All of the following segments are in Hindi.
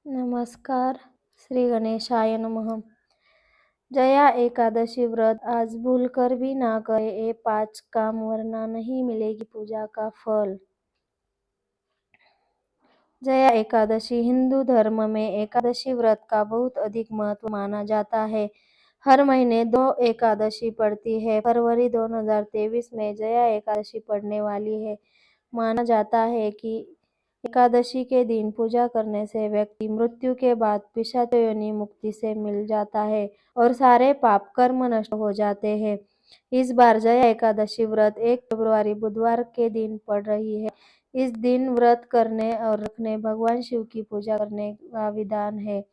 नमस्कार. श्री गणेशाय नमः. जया एकादशी व्रत आज भूलकर भी ना करे ये 5 काम वरना नहीं मिलेगी पूजा का फल। जया एकादशी हिंदू धर्म में एकादशी व्रत का बहुत अधिक महत्व माना जाता है। हर महीने 2 एकादशी पड़ती है। फरवरी 2023 में जया एकादशी पड़ने वाली है। माना जाता है कि एकादशी के दिन पूजा करने से व्यक्ति मृत्यु के बाद पिशाच योनि मुक्ति से मिल जाता है और सारे पाप कर्म नष्ट हो जाते हैं। इस बार जया एकादशी व्रत 1 फरवरी बुधवार के दिन पड़ रही है। इस दिन व्रत करने और रखने भगवान शिव की पूजा करने का विधान है।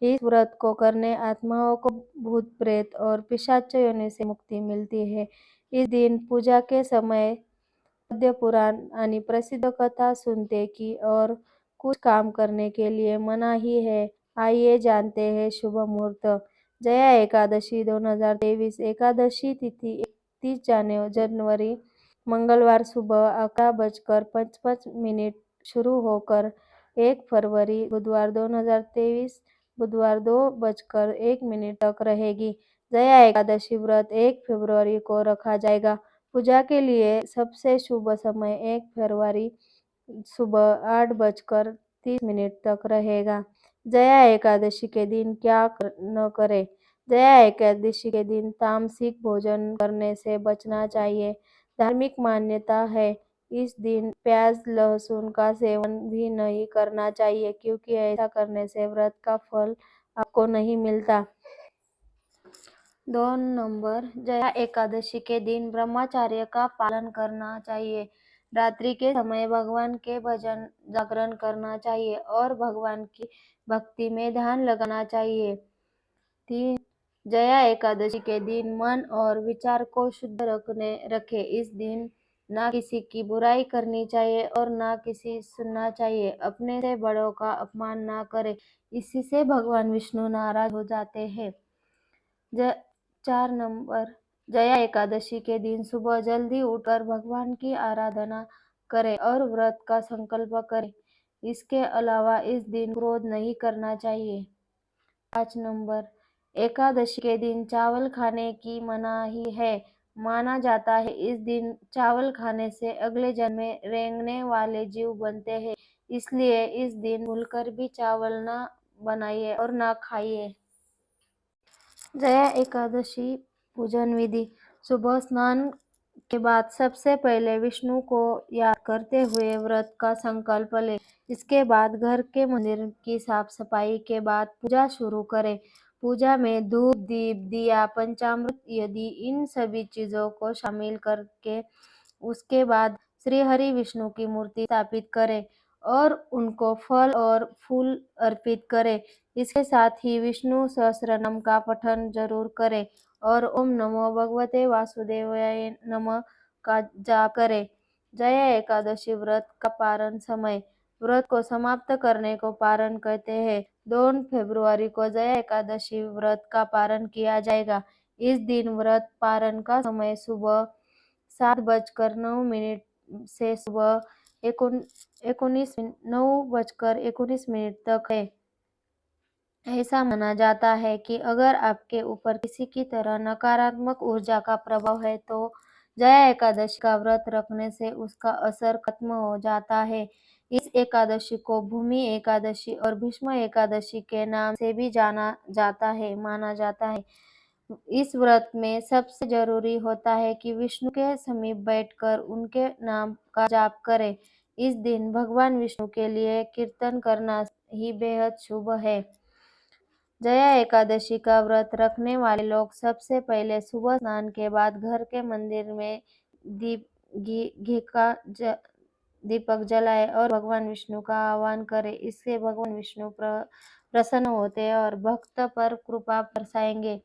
इस व्रत को करने आत्माओं को भूत प्रेत और पिशाच योनि से मुक्ति मिलती है। इस दिन पूजा के समय पद्य पुराण आणि प्रसिद्ध कथा सुनते की और कुछ काम करने के लिए मनाही है। आइए जानते हैं शुभ मुहूर्त। जया एकादशी 2023 एकादशी तिथि 31 जनवरी मंगलवार सुबह 11:55 शुरू होकर 1 फरवरी बुधवार 2023 बुधवार 2:01 तक रहेगी। जया एकादशी व्रत 1 फरवरी को रखा जाएगा। पूजा के लिए सबसे शुभ समय 1 फरवरी सुबह 8:30 तक रहेगा। जया एकादशी के दिन क्या न करें? जया एकादशी के दिन तामसिक भोजन करने से बचना चाहिए। धार्मिक मान्यता है इस दिन प्याज लहसुन का सेवन भी नहीं करना चाहिए क्योंकि ऐसा करने से व्रत का फल आपको नहीं मिलता। 2 नंबर जया एकादशी के दिन ब्रह्मचर्य का पालन करना चाहिए। रात्रि के समय भगवान के भजन जागरण करना चाहिए और भगवान की भक्ति में ध्यान लगाना चाहिए। 3 जया एकादशी के दिन मन और विचार को शुद्ध रखें। इस दिन ना किसी की बुराई करनी चाहिए और ना किसी सुनना चाहिए। अपने से बड़ों का अपमान ना करें, इसी से भगवान विष्णु नाराज हो जाते हैं। 4 नंबर जया एकादशी के दिन सुबह जल्दी उठकर भगवान की आराधना करें और व्रत का संकल्प करें। इसके अलावा इस दिन क्रोध नहीं करना चाहिए। 5 नंबर एकादशी के दिन चावल खाने की मनाही है। माना जाता है इस दिन चावल खाने से अगले जन्म में रेंगने वाले जीव बनते हैं, इसलिए इस दिन भूलकर भी चावल ना बनाइए और ना खाइए। जया एकादशी पूजन विधि। सुबह स्नान के बाद सबसे पहले विष्णु को याद करते हुए व्रत का संकल्प लें। इसके बाद घर के मंदिर की साफ सफाई के बाद पूजा शुरू करें। पूजा में धूप दीप दिया पंचामृत यदि इन सभी चीजों को शामिल करके उसके बाद श्री हरि विष्णु की मूर्ति स्थापित करें और उनको फल और फूल अर्पित करें। इसके साथ ही विष्णु सहस्त्रनाम का पठन जरूर करें और ओम नमो भगवते वासुदेवाय नमः का जाप करें। जया एकादशी व्रत का पारण समय। व्रत को समाप्त करने को पारण कहते हैं। 2 फरवरी को जया एकादशी व्रत का पारण किया जाएगा। इस दिन व्रत पारण का समय सुबह 7:09 से सुबह 9:19 तक है। ऐसा माना जाता है कि अगर आपके ऊपर किसी की तरह नकारात्मक ऊर्जा का प्रभाव है तो जया एकादशी का व्रत रखने से उसका असर खत्म हो जाता है। इस एकादशी को भूमि एकादशी और भीष्म एकादशी के नाम से भी माना जाता है। इस व्रत में सबसे जरूरी होता है कि विष्णु के समीप बैठकर उनके नाम का जाप करें। इस दिन भगवान विष्णु के लिए कीर्तन करना ही बेहद शुभ है। जया एकादशी का व्रत रखने वाले लोग सबसे पहले सुबह स्नान के बाद घर के मंदिर में घी का दीपक जलाए और भगवान विष्णु का आह्वान करें। इससे भगवान विष्णु प्रसन्न होते हैं और भक्त पर कृपा बरसाएंगे।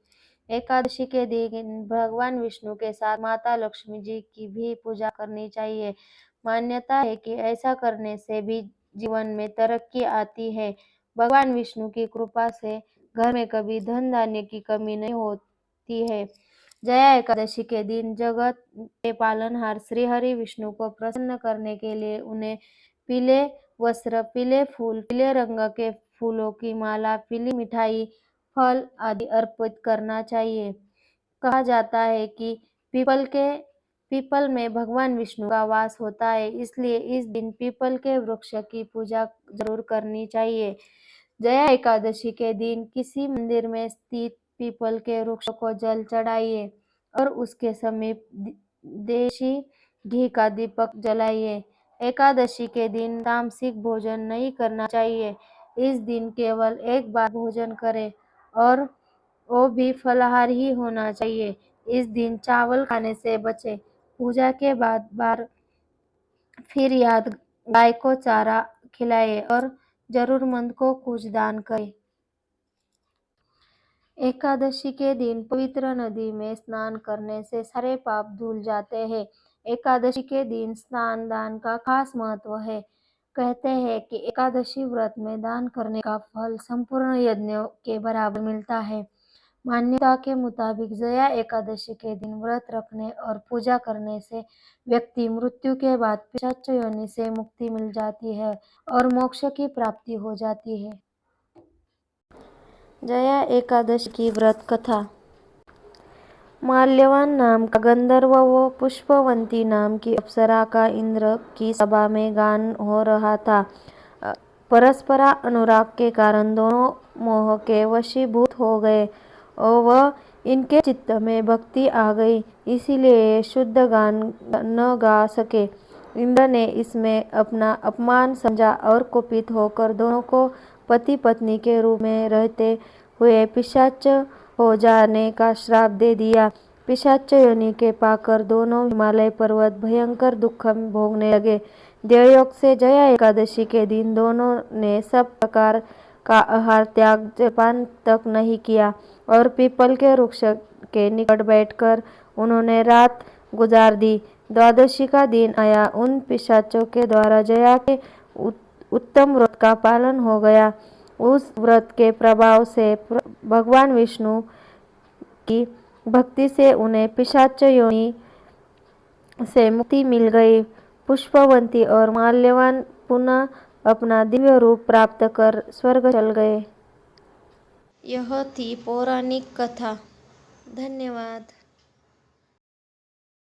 एकादशी के दिन भगवान विष्णु के साथ माता लक्ष्मी जी की भी पूजा करनी चाहिए। मान्यता है कि ऐसा करने से भी जीवन में तरक्की आती है। भगवान विष्णु की कृपा से घर में कभी धन धान्य की कमी नहीं होती है। जया एकादशी के दिन जगत के पालनहार श्री हरि विष्णु को प्रसन्न करने के लिए उन्हें पीले वस्त्र, पीले फूल, पीले रंग के फूलों की माला, पीली मिठाई, फल आदि अर्पित करना चाहिए। कहा जाता है कि पीपल में भगवान विष्णु का वास होता है, इसलिए इस दिन पीपल के वृक्ष की पूजा जरूर करनी चाहिए। जया एकादशी के दिन किसी मंदिर में स्थित पीपल के वृक्ष को जल चढ़ाइए और उसके समीप देशी घी का दीपक जलाइए। एकादशी के दिन तामसिक भोजन नहीं करना चाहिए। इस दिन केवल एक बार भोजन करें और वो भी फलाहार ही होना चाहिए। इस दिन चावल खाने से बचें। पूजा के बाद बार फिर याद गाय को चारा खिलाएं और जरूरतमंद को कुछ दान करें। एकादशी के दिन पवित्र नदी में स्नान करने से सारे पाप धुल जाते हैं। एकादशी के दिन स्नान दान का खास महत्व है। कहते हैं कि एकादशी व्रत में दान करने का फल संपूर्ण यज्ञ के बराबर मिलता है। मान्यता के मुताबिक जया एकादशी के दिन व्रत रखने और पूजा करने से व्यक्ति मृत्यु के बाद पिशाच योनि से मुक्ति मिल जाती है और मोक्ष की प्राप्ति हो जाती है। जया एकादशी की व्रत कथा। माल्यवान नाम का गंधर्व व पुष्पवंती नाम की अप्सरा का इंद्र की सभा में गान हो रहा था। परस्परा अनुराग के कारण दोनों मोह के वशीभूत हो गए और वह इनके चित्त में भक्ति आ गई, इसीलिए शुद्ध गान न गा सके। इंद्र ने इसमें अपना अपमान समझा और कुपित होकर दोनों को पति पत्नी के रूप में रहते हुए पिशाच हो जाने का श्राप दे दिया। पिशाच योनि के पाकर दोनों हिमालय पर्वत भयंकर दुख भोगने लगे। देवयोग से जया एकादशी के दिन दोनों ने सब प्रकार का आहार त्याग जलपान तक नहीं किया और पीपल के वृक्ष के निकट बैठकर उन्होंने रात गुजार दी। द्वादशी का दिन आया। उन पिशाचों के द्वारा जया के उत्तम व्रत का पालन हो गया। उस व्रत के प्रभाव से भगवान विष्णु की भक्ति से उन्हें पिशाच योनि से मुक्ति मिल गई। पुष्पवंती और माल्यवान पुनः अपना दिव्य रूप प्राप्त कर स्वर्ग चल गए। यह थी पौराणिक कथा। धन्यवाद।